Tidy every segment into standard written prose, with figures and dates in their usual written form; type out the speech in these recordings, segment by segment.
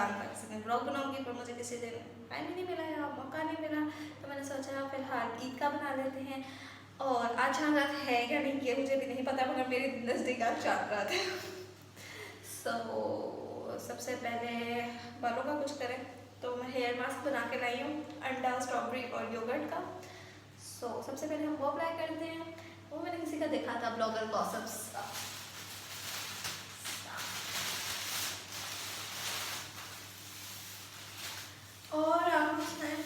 रमज़ान का किसी दिन ब्लॉग बनाऊंगी, पर मुझे किसी दिन टाइम ही नहीं मिला या मौका नहीं मिला, तो मैंने सोचा फिलहाल ईद का बना लेते हैं। और आज चांद रात है या नहीं ये मुझे भी नहीं पता, मगर मेरे नज़दीक आज चांद रात है। सबसे पहले बालों का कुछ करें, तो मैं हेयर मास्क बना के लाई हूँ अंडा, स्ट्रॉबेरी और योगर्ट का। सबसे पहले हम वो अप्लाई करते हैं। वो मैंने किसी का देखा था, ब्लॉगर गॉसिप्स का। और आप सुनाएं,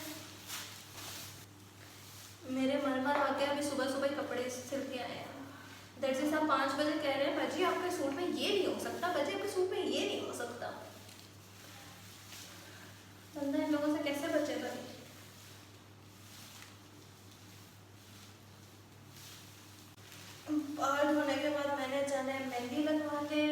मेरे मरमर वाकई अभी सुबह सुबह कपड़े सिल के आए हैं। दर्जी साहब 5 बजे कह रहे हैं भाजी आपके सूट में ये नहीं हो सकता, भाजी आपके सूट में ये नहीं हो सकता। बंदा इन लोगों से कैसे बचे भाई। बाल धोने के बाद मैंने जाना है मेहंदी लगवाने।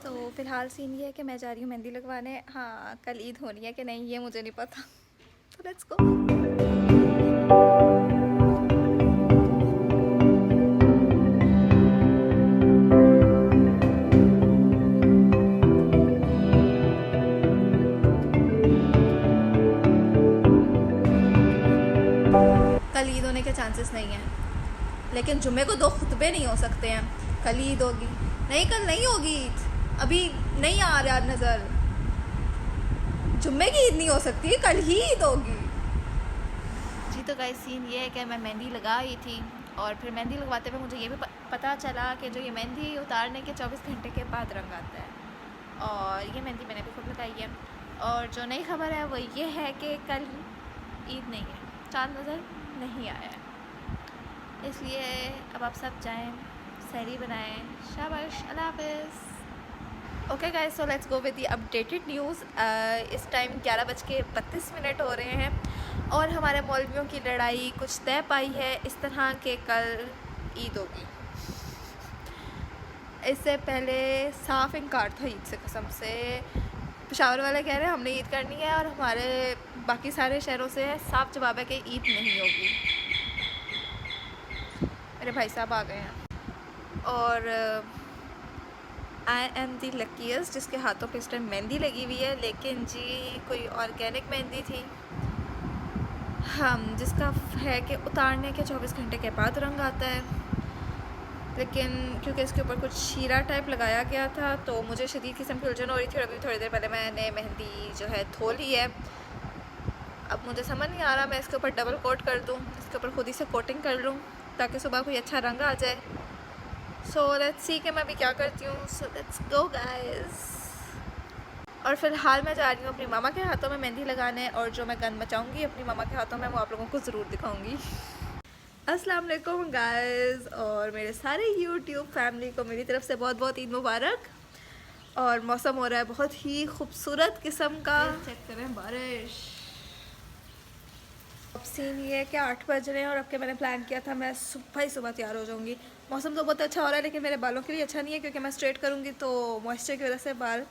तो फिलहाल सीन ये है कि मैं जा रही हूँ मेहंदी लगवाने। हाँ, कल ईद होनी है कि नहीं ये मुझे नहीं पता, तो लेट्स गो। कल ईद होने के चांसेस नहीं हैं, लेकिन जुम्मे को 2 खुतबे नहीं हो सकते हैं। कल ईद होगी, नहीं कल नहीं होगी ईद, अभी नहीं आ रहा नज़र। जुम्मे की ईद नहीं हो सकती, कल ही ईद होगी जी। तो गाइस सीन ये है कि मैं मेहंदी लगा रही थी, और फिर मेहंदी लगवाते हुए मुझे ये भी पता चला कि जो ये मेहंदी उतारने के 24 घंटे के बाद रंग आता है। और ये मेहंदी मैंने भी खुद लगाई है। और जो नई खबर है वो ये है कि कल ईद नहीं है, चांद नज़र नहीं आया है। इसलिए अब आप सब जाएं, सहरी बनाएं। शाबाश, अल्लाह हाफ़िज़। Okay guys, so let's go with the updated news. इस टाइम 11:32 हो रहे हैं, और हमारे मौलवियों की लड़ाई कुछ तय पाई है इस तरह के कल ईद होगी। इससे पहले साफ इनकार था ईद से, कसम से। पेशावर वाले कह रहे हैं हमने ईद करनी है, और हमारे बाकी सारे शहरों से साफ जवाब है कि ईद नहीं होगी। मेरे भाई साहब आ गए हैं, और आई एम दी लकीस्ट जिसके हाथों पे इस टाइम मेहंदी लगी हुई है, लेकिन जी कोई ऑर्गेनिक मेहंदी थी। हम जिसका है कि उतारने के 24 घंटे के बाद रंग आता है, लेकिन क्योंकि इसके ऊपर कुछ शीरा टाइप लगाया गया था, तो मुझे शदीद किस्म की उलझन हो रही थी। और अभी थोड़ी देर पहले मैंने मेहंदी जो है धो ली है। अब मुझे समझ नहीं आ रहा मैं इसके ऊपर डबल कोट कर दूँ, इसके ऊपर खुद ही से कोटिंग कर लूँ, ताकि सुबह कोई अच्छा रंग आ जाए। सो लेट्स सी कि मैं अभी क्या करती हूँ। सो लेट्स गो गाइस। और फिलहाल मैं जा रही हूँ अपनी मामा के हाथों में मेहंदी लगाने, और जो मैं गन मचाऊँगी अपनी मामा के हाथों में वो आप लोगों को ज़रूर दिखाऊँगी। अस्सलाम वालेकुम गाइस, और मेरे सारे यूट्यूब फैमिली को मेरी तरफ से बहुत बहुत ईद मुबारक। और मौसम हो रहा है बहुत ही खूबसूरत किस्म का, चेक करें बारिश। अब सीन ये है कि 8 बज रहे हैं, और अब के मैंने प्लान किया था मैं सुबह ही सुबह तैयार हो जाऊँगी। मौसम तो बहुत अच्छा हो रहा है, लेकिन मेरे बालों के लिए अच्छा नहीं है, क्योंकि मैं स्ट्रेट करूँगी तो मॉइस्चर की वजह से बाल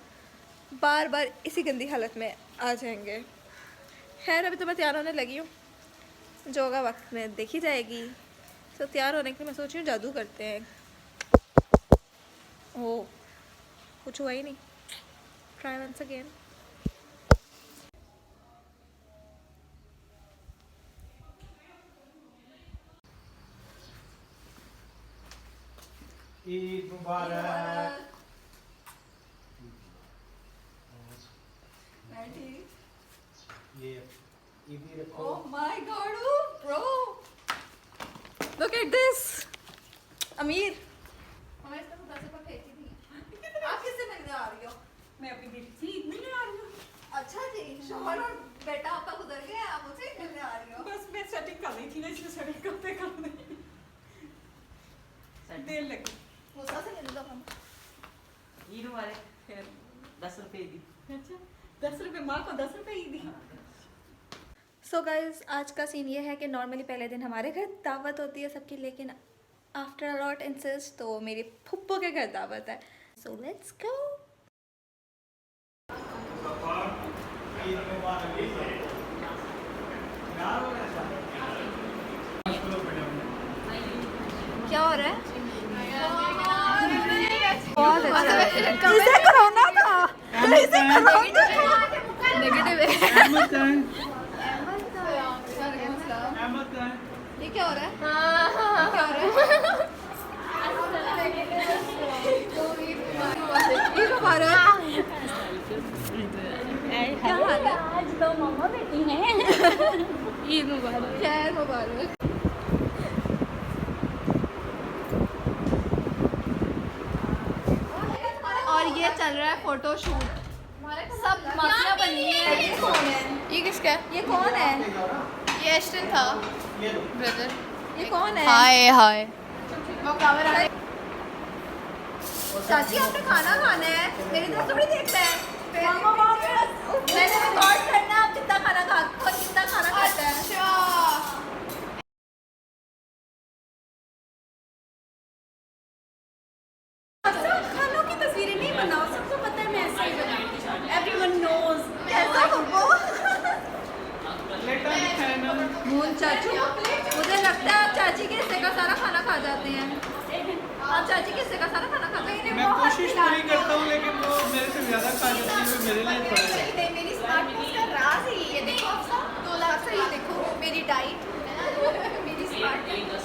बार बार इसी गंदी हालत में आ जाएंगे। खैर अभी तो मैं तैयार होने लगी हूँ, जो होगा वक्त में देखी जाएगी। तो तैयार होने के लिए मैं सोच रही हूँ जादू करते हैं। ओह, कुछ हुआ ही नहीं। Try once again. ईद मुबारक। ये ईदी रखो। Oh my God, bro! Look at this. अमीर, हमारे साथ 10 रुपए फेंकी थी। आप किससे मिलने आ रही हो? मैं अपनी बेटी से ईद मिलने आ रही हूँ। अच्छा जी, शोहर और बेटा आपका गुजर गया, आप मुझसे ही मिलने आ रही हो? बस मैं सेटिंग कर रही थी ना, इसलिए सेटिंग करते करते देर लगी। मुझसे से मिल लो हम। ईद मुबारक। खैर 10 रुपए दी। अच्छा, 10 रुपए माँ को 10 रुपए ईद दी। सो गाइज, आज का सीन ये है कि नॉर्मली पहले दिन हमारे घर दावत होती है सबकी, लेकिन आफ्टर अ लॉट इंसिस्ट तो मेरी फुप्पो के घर दावत है। So let's go. ईद मुबारक। क्या हो रहा है? बहुत अच्छा है। इसे कोरोना था, इसे कोरोना था। नेगेटिव है। ये क्या हो रहा है? क्या हो रहा है? ईद मुबारक। क्या हाल है? आज तो मामा बेटी हैं। ईद मुबारक। खैर मुबारक। और ये चल रहा है फोटो शूट। सब मस्तियाँ बनी है। ये कौन है? ये किसका है? ये कौन है? ये एस्टन था ब्रदर। ये कौन है? हाय चाची आपने खाना खाना है, मेरी तरफ थोड़ी देखता है। मैंने रिकॉर्ड करना है, आप कितना खाना खाता है। खानों की तस्वीरें नहीं बनाओ, सबको पता है मैं ऐसे ही बनाती हूँ। Everyone knows। कैसा हो? मून चाचू, मुझे लगता है आप चाची के हिस्से का सारा खाना खा जाते हैं। आप चाची के हिस्से का सारा खाना खा जाते हैं। मैं कोशिश पूरी करता हूँ लेकिन वो मेरे से ज्यादा खा जाती है, तो मेरे लिए थोड़ा है। मेरी स्मार्टनेस का राज है ये देखो आप सब 2 लाख से ये देखो मेरी डाइट मेरी स्मार्टनेस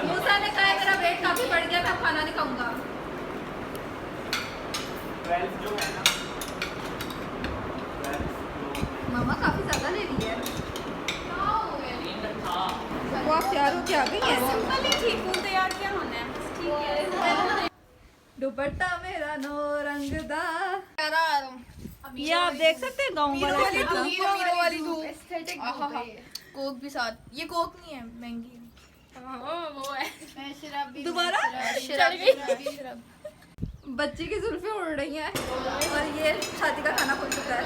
मूसा ने कहा मेरा वेट काफी बढ़ गया, मैं अब खाना नहीं खाऊंगा। 12 जो है ना, 12 मामा काफी ज्यादा ले रही है। वो आप तैयार होके आ गई हैं? सिंपल ही ठीक हूँ, तैयार क्या होना है? ठीक है। दुपट्टा मेरा नो रंगदा। ये आप देख सकते हैं गाँव वाला मीरो वाली धूप कोक भी साथ। ये कोक नहीं है, महंगी है। वो है दोबारा शराब। बच्ची की जुल्फें उड़ रही हैं और ये शादी का खाना खुल चुका है।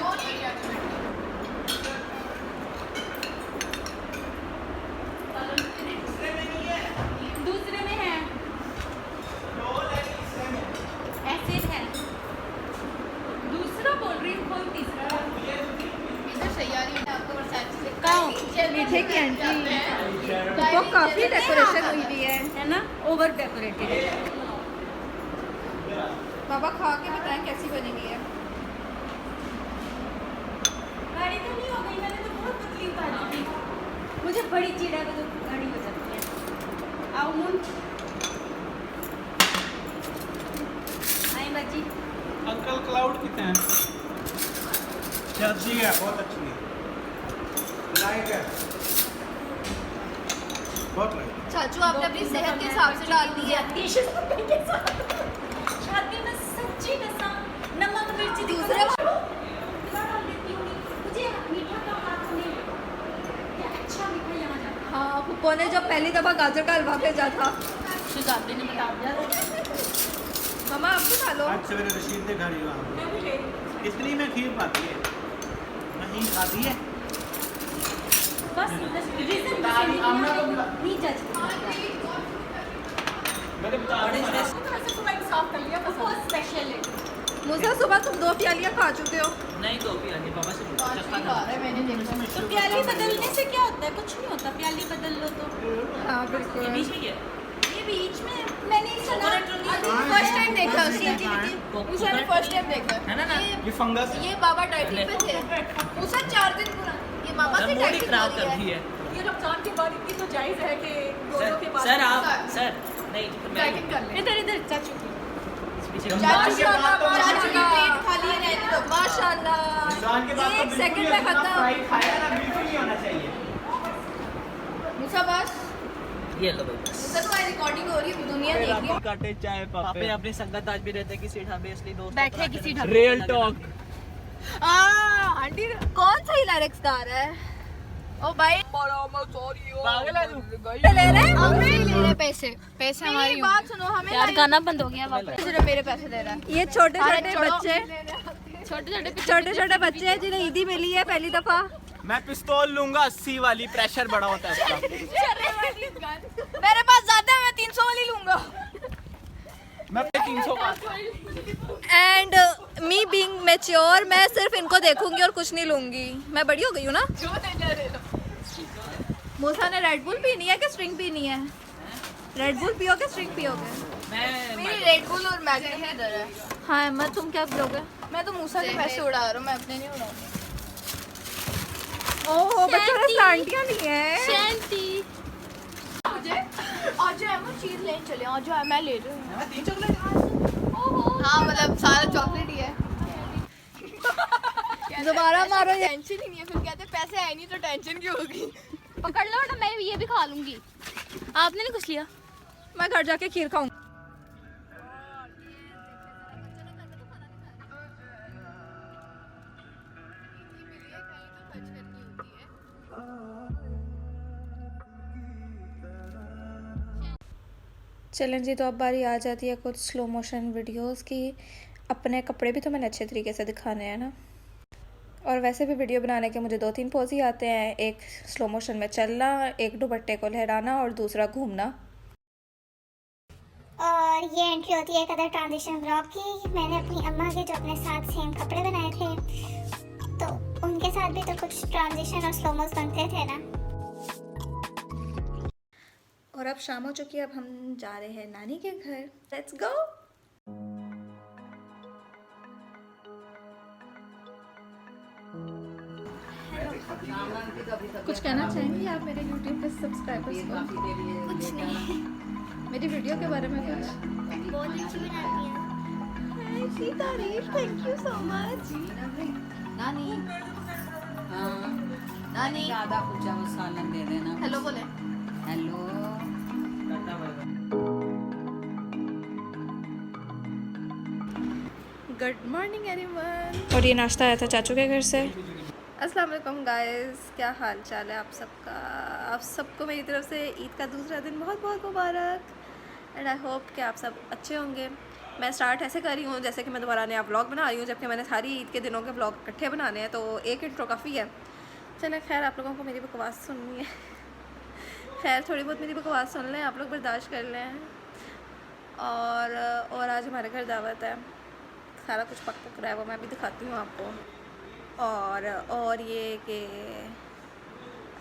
दूसरे में है, ऐसे है। दूसरा बोल रही हूँ, कौन तीसरा? इधर तैयारी है आपको वर्साचे से मीठे की एंट्री तो काफी डेकोरेशन हुई हुई है ना, ओवर डेकोरेटेड। बाबा खा के बताएं कैसी बनी हुई है। गाड़ी तो नहीं हो गई, मैंने तो बहुत पतली उतारी थी। मुझे बड़ी चिड़ा तो गाड़ी हो जाती है। आओ मून, आई बच्ची। अंकल क्लाउड कितने हैं? चाची है, बहुत अच्छी है। लाइक है, बहुत लाइक। चाचू आपने अपनी सेहत के हिसाब से डाल दी है। शादी में सच्ची कसम नमक मिर्च दूसरे मुझे मीठा का हाथ नहीं लगा। क्या अच्छा मीठा यहाँ जाता। हाँ, पुप्पो ने जब पहली दफा गाजर का हलवा भेजा था। शुजाती ने बता दिया मामा आप भी खा लो। आज सवेरे रशीद ने घर ही वहाँ मैं भी ले रही हूँ। इतनी में खीर पाती है, नहीं खाती है। बस रीजन नहीं जज मैंने बताया साफ कर लिया, बस बहुत स्पेशल है। मुझे सुबह तुम 2 प्यालियाँ खा चुके हो। नहीं तो भी आने पापा से पूछो, चखा था। मैंने देखा तो प्याली बदलने से क्या होता है? कुछ नहीं होता, प्याली बदल लो तो। हाँ ये बिल्कुल। बीच में क्या है? ये बीच में मैंने सुना फर्स्ट टाइम देखा उसने उसने फर्स्ट टाइम देखा है ना ना? ये फंगस है। ये बाबा डाइटिंग पे थे। उसे 4 दिन पुराना ये मामा की मोड़ी डाइटिंग खराब हो कर रही दी है। है। ये रमजान के बाद इतनी तो जायज है कि दोनों के बाद सर आप सर नहीं मैं डाइटिंग कर ले इधर इधर चाचू की पीछे चाचू की प्लेट खाली है रहने दो माशाल्लाह। रमजान के बाद तो एक सेकंड में खत्म। फ्राई खाया ना, बिल्कुल नहीं होना चाहिए। मुसा बस ये लो भाई बस। मुसा तुम्हारी रिकॉर्डिंग हो रही है, दुनिया देख रही है। काटे चाय पापे अपनी संगत आज भी रहते किसी ढाबे इसलिए दोस्त बैठे किसी ढाबे रियल टॉक। आंटी कौन सही लिरिक्सदार है? ओ भाई पागल है तू? ले रहे हैं? हम नहीं ले रहे पैसे हमारी मेरी बात सुनो, हमें यार गाना बंद हो गया वापस सिर्फ मेरे पैसे दे रहा है ये छोटे छोटे छोड़ो। बच्चे छोटे छोटे बच्चे हैं जिन्हें ईदी मिली है पहली दफा। मैं पिस्तौल लूंगा 80 वाली, प्रेशर बड़ा होता है उसका। मेरे पास ज्यादा है, मैं 300 वाली लूंगा। मैं 300 का। एंड मी बीइंग मैच्योर, मैं सिर्फ इनको देखूंगी और कुछ नहीं लूंगी। मैं बड़ी हो गई हूँ ना। मूसा ने रेड बुल पीनी है कि स्ट्रिंग पीनी है? रेड बुल पियोगे स्ट्रिंग पियोगे? मैं मेरी रेड बुल और मैग्नेट इधर है। हाँ मैं तुम क्या पियोगे? मैं तो मूसा के पैसे उड़ा रहा हूँ, मैं अपने नहीं उड़ाऊंगी। ओह बच्चों ने सांटियाँ ली हैं। शैंटी मुझे आज जो है वो चीज लेने चले, आज जो है मैं ले रही हूँ। 3 चॉकलेट। हाँ मतलब सारा चॉकलेट ही है। दोबारा मारो ये। टेंशन ही नहीं है, फिर कहते पैसे आए नहीं तो टेंशन क्यों होगी। पकड़ लो ना, मैं ये भी खा लूंगी। आपने नहीं कुछ लिया? मैं घर जाके खीर खाऊंगी। चलें जी, तो अब बारी आ जाती है कुछ स्लो मोशन वीडियोस की। अपने कपड़े भी तो मैंने अच्छे तरीके से दिखाने हैं ना, और वैसे भी वीडियो बनाने के मुझे 2-3 पोज ही आते हैं। एक स्लो मोशन में चलना, एक दुपट्टे को लहराना और दूसरा घूमना। और ये एंट्री होती है कदर ट्रांजिशन ब्लॉग की। मैंने अपनी अम्मा के जो अपने साथ सेम कपड़े बनाए थे, तो उनके साथ भी तो कुछ ट्रांजिशन और स्लोमोस बनते थे ना। और अब शाम हो चुकी है, अब हम जा रहे हैं नानी के घर। Let's go. कुछ कहना चाहेंगी आप मेरे YouTube पे सब्सक्राइबर्स को? कुछ नहीं, मेरी वीडियो के बारे में कुछ? बहुत अच्छी बनाती है। ऐसी तारीफ, थैंक यू सो मच। नानी हाँ, नानी ज़्यादा कुछ सालन दे देना। हेलो बोले। हेलो। Good morning everyone. और ये नाश्ता आया था चाचू के घर से। अस्सलाम वालेकुम गाइस, क्या हाल चाल है आप सबका? आप सबको मेरी तरफ से ईद का दूसरा दिन बहुत बहुत मुबारक। एंड आई होप कि आप सब अच्छे होंगे। मैं स्टार्ट ऐसे कर रही हूँ जैसे कि मैं दोबारा नया व्लॉग बना रही हूँ, जबकि मैंने सारी ईद के दिनों के व्लॉग इकट्ठे बनाने हैं, तो एक इंट्रो काफ़ी है। चलें, खैर आप लोगों को मेरी बकवास सुननी है। खैर थोड़ी बहुत मेरी बकवास सुन लें, आप लोग बर्दाश्त कर लें। और आज हमारे घर दावत है, सारा कुछ पक रहा है, वो मैं भी दिखाती हूँ आपको। और ये कि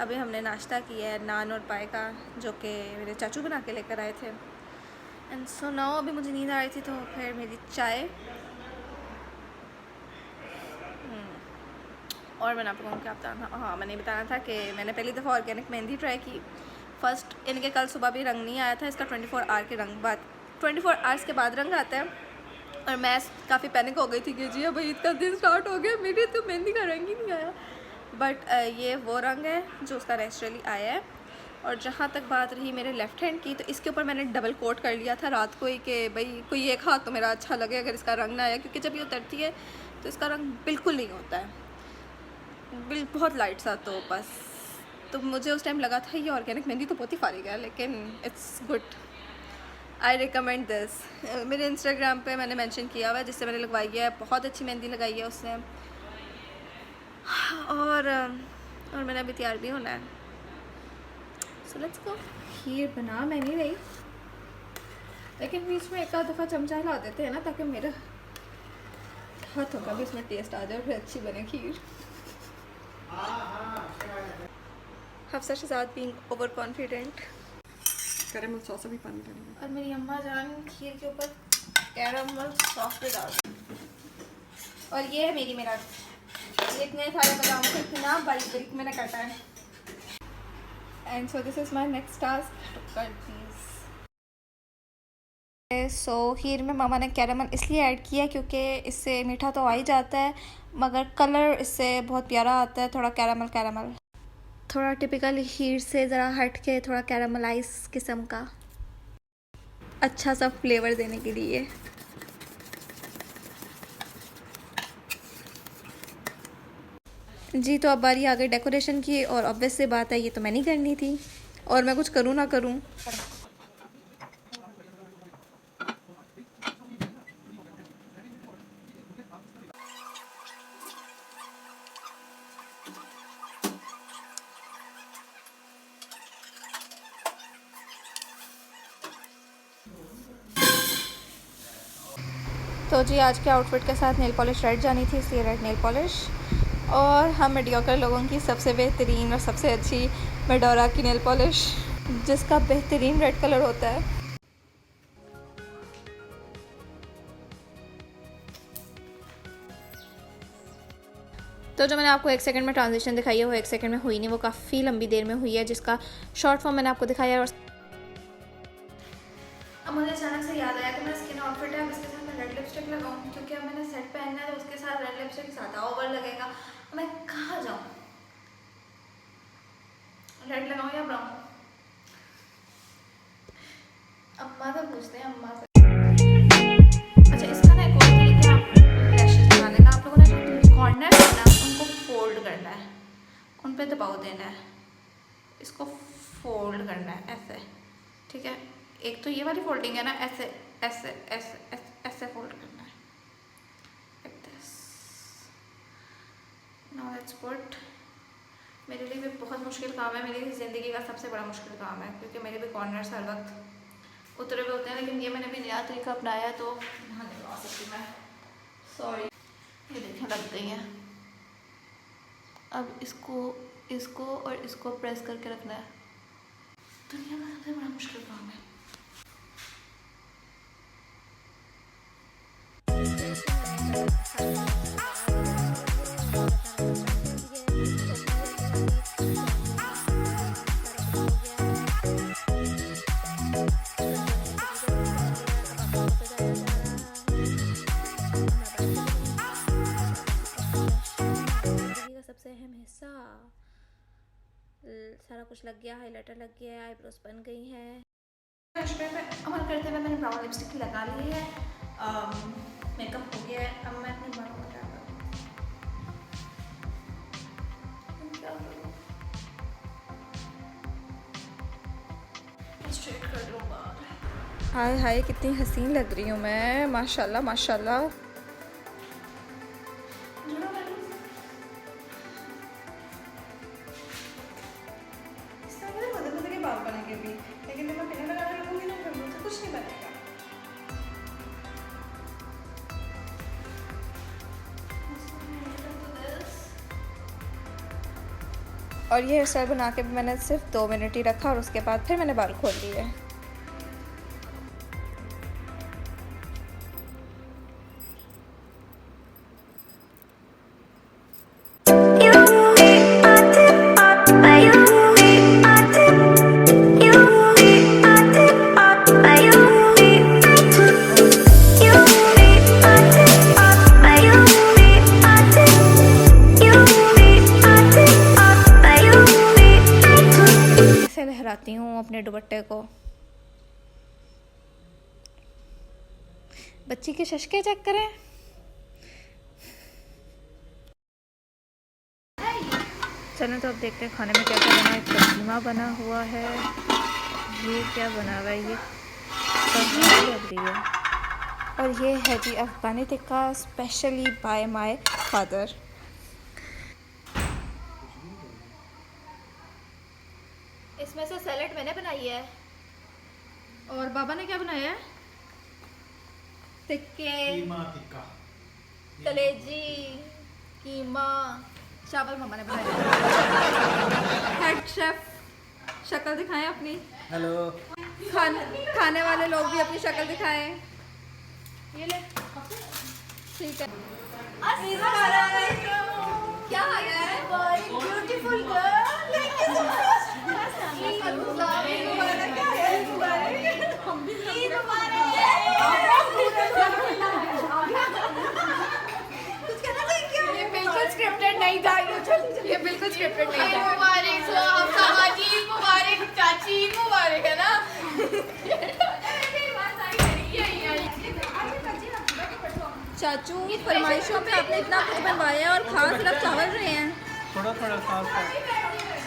अभी हमने नाश्ता किया है नान और पाए का, जो कि मेरे चाचू बना के लेकर आए थे। एंड सो नाउ अभी मुझे नींद आ रही थी, तो फिर मेरी चाय। और मैंने आपको क्या बताना था? हाँ, मैंने बताना था कि मैंने पहली दफ़ा ऑर्गेनिक मेहंदी ट्राई की। फ़र्स्ट इनके कल सुबह भी रंग नहीं आया था, इसका 24 आवर के रंग बाद 24 आवर्स के बाद रंग आता है। और मैं काफ़ी पैनिक हो गई थी कि जी अब ईद का दिन स्टार्ट हो गया, मेरी तो मेहंदी का रंग ही नहीं आया। बट ये वो रंग है जो उसका नेचुरली आया है। और जहाँ तक बात रही मेरे लेफ़्ट हैंड की, तो इसके ऊपर मैंने डबल कोट कर लिया था रात को ही कि भाई कोई एक हाथ तो मेरा अच्छा लगे अगर इसका रंग ना आया, क्योंकि जब ये उतरती है तो इसका रंग बिल्कुल नहीं होता है, बहुत लाइट सा। तो बस तो मुझे उस टाइम लगा था ये ऑर्गेनिक मेहंदी तो बहुत ही फारिग है, लेकिन it's good, I recommend this. मेरे इंस्टाग्राम पे मैंने मेंशन किया हुआ है जिससे मैंने लगवाई है, बहुत अच्छी मेहंदी लगाई है उसने। और मैंने अभी तैयार भी होना है, सो लेट्स गो। खीर बना मैं नहीं रही, लेकिन बीच में एक आध दफ़ा चमचा हिला देते हैं ना, ताकि मेरे हाथों का भी इसमें टेस्ट आ जाए और फिर अच्छी बने खीर। Hafsa Shahzad being over confident. Caramel sauce भी पानी डालेंगे। और मेरी अम्मा जान खीर के ऊपर कैरेमल सॉस पे डाल। और ये है मेरा ये इतने सारे बादाम को इतना बारीक बारीक मैंने काटा है। And so this is my next task, to cut these. So खीर में मामा ने कैरेमल इसलिए ऐड किया क्योंकि इससे मीठा तो आ ही जाता है, मगर कलर इससे बहुत प्यारा आता है, थोड़ा कैरेमल थोड़ा टिपिकल खीर से ज़रा हट के, थोड़ा कैरामलाइज किस्म का, अच्छा सा फ्लेवर देने के लिए। जी तो अब बारी आ गई डेकोरेशन की, और ऑब्वियस सी बात है ये तो मैं नहीं करनी थी, और मैं कुछ करूँ ना करूँ। तो जी आज के आउटफिट के साथ नेल पॉलिश रेड जानी थी, इसलिए रेड नेल पॉलिश। और हम मीडियोकर लोगों की सबसे बेहतरीन और सबसे अच्छी मेडोरा की नेल पॉलिश, जिसका बेहतरीन रेड कलर होता है। तो जो मैंने आपको 1 सेकंड में ट्रांजिशन दिखाई है वो 1 सेकंड में हुई नहीं, वो काफ़ी लंबी देर में हुई है, जिसका शॉर्ट फॉर्म मैंने आपको दिखाया है। और अब मुझे अचानक से याद आया कि मेरा स्किन आउटफिट है, अब इसके साथ मैं रेड लिपस्टिक लगाऊँ, क्योंकि अब मैंने सेट पहनना है तो उसके साथ रेड लिपस्टिक ज़्यादा ओवर लगेगा। मैं कहाँ जाऊँ, रेड लगाऊँ या ब्राउन? अम्मा से पूछते हैं, अम्मा से। अच्छा, इसका ना एक और तरीका आप लैशेस लगाने का, आप लोगों ने जो कॉर्नर है ना उनको फोल्ड करना है, उन पे दबाव देना है, इसको फोल्ड करना है ऐसे, ठीक है। एक तो ये वाली फोल्डिंग है ना, ऐसे ऐसे ऐसे ऐसे ऐसे फोल्ड करना है, like this. Now let's put. मेरे लिए भी बहुत मुश्किल काम है, मेरी ज़िंदगी का सबसे बड़ा मुश्किल काम है, क्योंकि मेरे भी कॉर्नर्स हर वक्त उतरे हुए होते हैं, लेकिन ये मैंने भी नया तरीका अपनाया है तो यहाँ नहीं लगा सकती मैं, सॉरी। ये देखें लग गई हैं। अब इसको और इसको प्रेस करके रखना है। दुनिया का सबसे बड़ा मुश्किल काम है। सबसे अहम हिस्सा, सारा कुछ लग गया, हाइलाइटर लग गया है, आईब्रोज बन गई हैं। अमल करते हुए मैंने ब्राउन लिपस्टिक लगा ली है, मेकअप हो गया है। अब मैं अपने बालों को क्या करूँ, स्ट्रेट कर लूँ बाल। हाय हाय, कितनी हसीन लग रही हूँ मैं, माशाल्लाह माशाल्लाह। लेकिन जब मैं पिन लगाने लगूंगी ना फिर मुझसे कुछ नहीं बनेगा। और ये हेयर स्टाइल बना के भी मैंने सिर्फ 2 मिनट ही रखा और उसके बाद फिर मैंने बाल खोल लिए। लहराती हूँ अपने दुपट्टे को। बच्ची के शशके चेक करें। चलो तो अब देखते हैं खाने में क्या क्या बना है। कीमा बना हुआ है, ये क्या बना हुआ है, ये सब्जी लग रही है। और ये है जी Afghani tikka, specially by my father. इसमें से सैलेड मैंने बनाई है और बाबा ने क्या बनाया है, टिक्के, कलेजी, कीमा, चावल मम्मा ने बनाया। हेड शेफ, शक्ल दिखाएं अपनी। हेलो। खाने वाले लोग भी अपनी शक्ल दिखाएं। ये ले, ठीक है। क्या है, beautiful girl, thank you so much. ये बिल्कुल स्क्रिप्टेड नहीं था, ये बिल्कुल स्क्रिप्टेड नहीं था। मुबारक हो आप सामाजी, मुबारक चाची, मुबारक है ना। चाचू फरमाइशों पे आपने इतना कुछ बनवाया है और खास सिर्फ चावल रहे हैं, थोड़ा थोड़ा खास।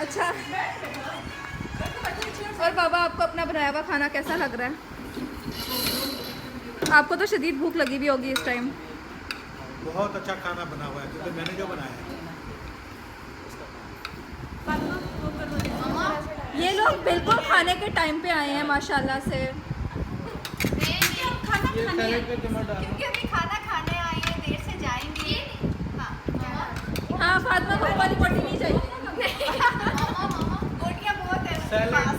अच्छा। और बाबा आपको अपना बनाया हुआ खाना कैसा लग रहा है? आपको तो शदीद भूख लगी भी होगी इस टाइम। बहुत अच्छा खाना बना हुआ है क्योंकि मैंने जो बनाया है। ये लोग बिल्कुल खाने के टाइम पे आए हैं माशाल्लाह से। क्योंकि अभी खाना खाने आए हैं, देर से जाएंगे। हाँ, फातिमा को वाली पट्टी नहीं चाहिए। गोटियाँ बहुत है उसके पास।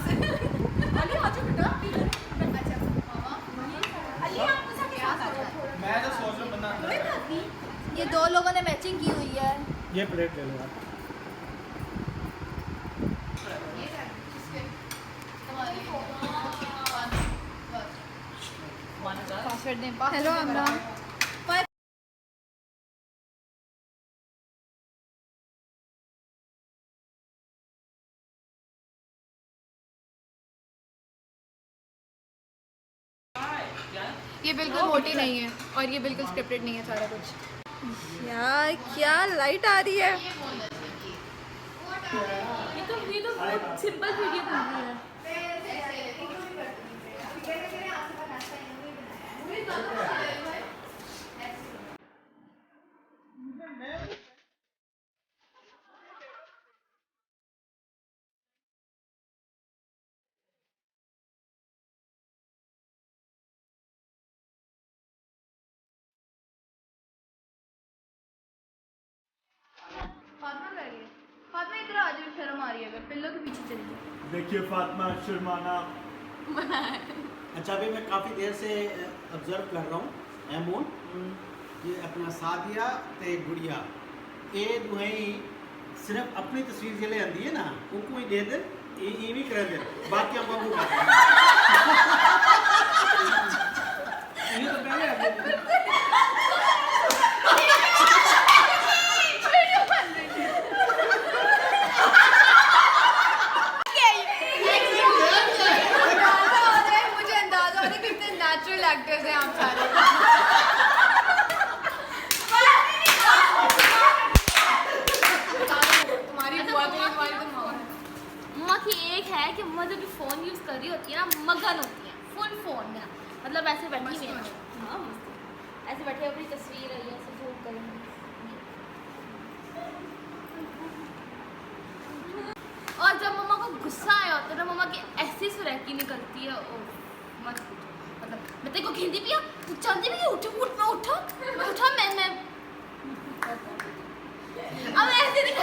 ने मैचिंग की हुई है। ये प्लेट ले लो आप। पासवर्ड दें। हेलो अमरा। ये बिल्कुल मोटी नहीं है और ये बिल्कुल स्क्रिप्टेड नहीं है सारा कुछ। यार क्या लाइट आ रही है। ये तो बहुत सिंपल वीडियो बन रही है। फातिमा कर रही है। फातिमा इधर आ जाओ, शर्म आ रही है। अगर पिल्लों के पीछे चली जाओ। देखिए फातिमा शर्माना अच्छा अभी मैं काफ़ी देर से ऑब्जर्व कर रहा हूँ एमोन ये अपना सादिया ते गुड़िया ये दुहें सिर्फ अपनी तस्वीर जिले आती है ना उनको ही दे दे ये भी कर दे बाकी हम बाबू कर ये तो पहले मुझे अंदाजा हो रहा है कितने नेचुरल एक्टर्स हैं आप सारे। तुम्हारी बुआ तो तुम्हारी तो माँ है। मम्मा की एक है कि मम्मा जब भी फ़ोन यूज़ कर रही होती है ना, मगन होती है फुल फ़ोन में। मतलब ऐसे बैठी हुई है, हाँ ऐसे बैठे अपनी तस्वीर है ऐसे जूम करेंगे। और जब मम्मा को गुस्सा आया होता है ना, मम्मा की ऐसी सुरैकी निकलती है। ओ मत पूछो, मतलब मैं तेरे को खिंदी पिया चाहती भी उठ उठ मैं उठा मैं अब ऐसे नहीं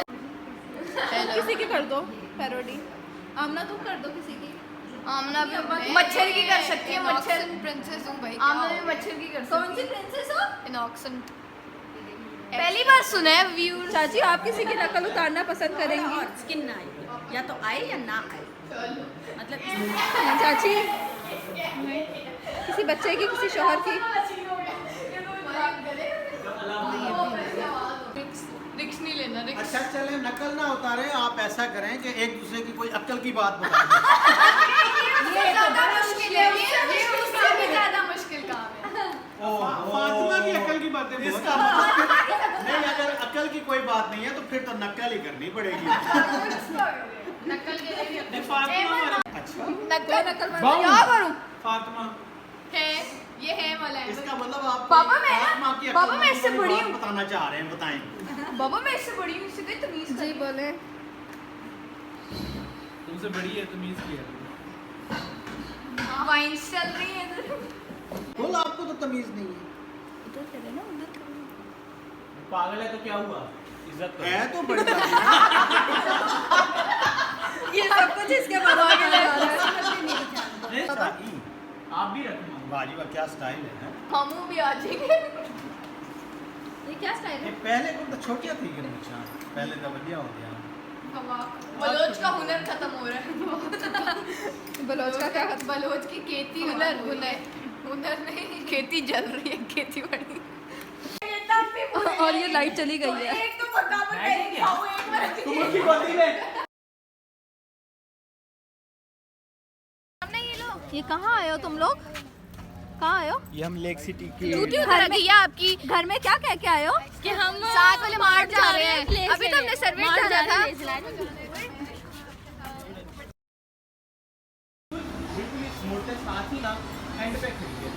किसी की कर दो पैरोडी। आमना तुम कर दो किसी की। आमना भी मच्छर की कर सकती है। मच्छर प्रिंसेस हूँ भाई। आमना भी मच्छर की कर कौन सी प्रिंसेस हो? इनॉक्सेंट पहली बार सुना है व्यू। चाची आप किसी की नकल उतारना पसंद करेंगी? स्किन ना आए या तो आए या ना आए मतलब चाची किसी बच्चे की किसी शोहर की। रिक्स नहीं लेना रिक्स। अच्छा चले नकल ना उतारे आप ऐसा करें कि एक दूसरे की कोई अक्ल की बात बता दें ये ज़्यादा मुश्किल है। ये उससे भी ज़्यादा मुश्किल काम है। फातिमा की अकल की बातें बहुत इसका मतलब नहीं अगर अकल की कोई बात नहीं है तो फिर तो नकल ही करनी पड़ेगी नकल के लिए नहीं, फातिमा हमारा अच्छा नकल बाऊ। क्या करूं? फातिमा है ये है वाला है। इसका मतलब आप पापा मैं फातिमा की अकल पापा मैं की इससे कोई बड़ी बात हूँ। बताना चाह रहे हैं बताएं बाबा मैं इससे बड़ी हूँ। इससे कोई तमीज जी बोले। तुमसे बड़ी है तमीज की है। वाइन्स चल रही है इधर। बोल आपको तो तमीज नहीं है इधर चले ना उधर। पागल है तो क्या हुआ इज्जत करो। है तो बड़ी बात ये सब कुछ इसके बना के लगा रहा है। नहीं, है आप भी रखना। बाजी का क्या स्टाइल है हमू भी आ जाएंगे। ये क्या स्टाइल ये है? पहले को तो छोटिया थी कि अच्छा पहले तो बढ़िया हो गया बलोच का हुनर खत्म हो रहा है। बलोच का क्या खत्म? बलोच की खेती हुनर नहीं खेती जल रही है। खेती बड़ी और ये लाइट चली गई है। एक तो पक्का मैं पहले खाऊं एक बार। तुम उसकी गोदी में ये कहाँ आए हो तुम लोग? कहाँ आए हो? ये हम लेक सिटी की घर में आपकी घर में क्या कह के आए हो? कि हम साथ वाले मार्ट जा रहे हैं। अभी तो हमने सर्वे जाना था। बिल्कुल इस मोड़ के साथ ही ना हैंड पे खड़ी है।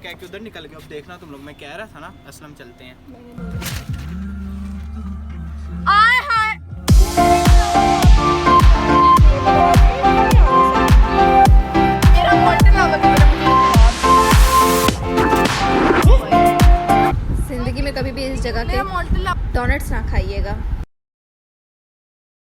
क्या कि उधर निकल गए। अब देखना तुम लोग मैं कह रहा था ना असलम चलते हैं।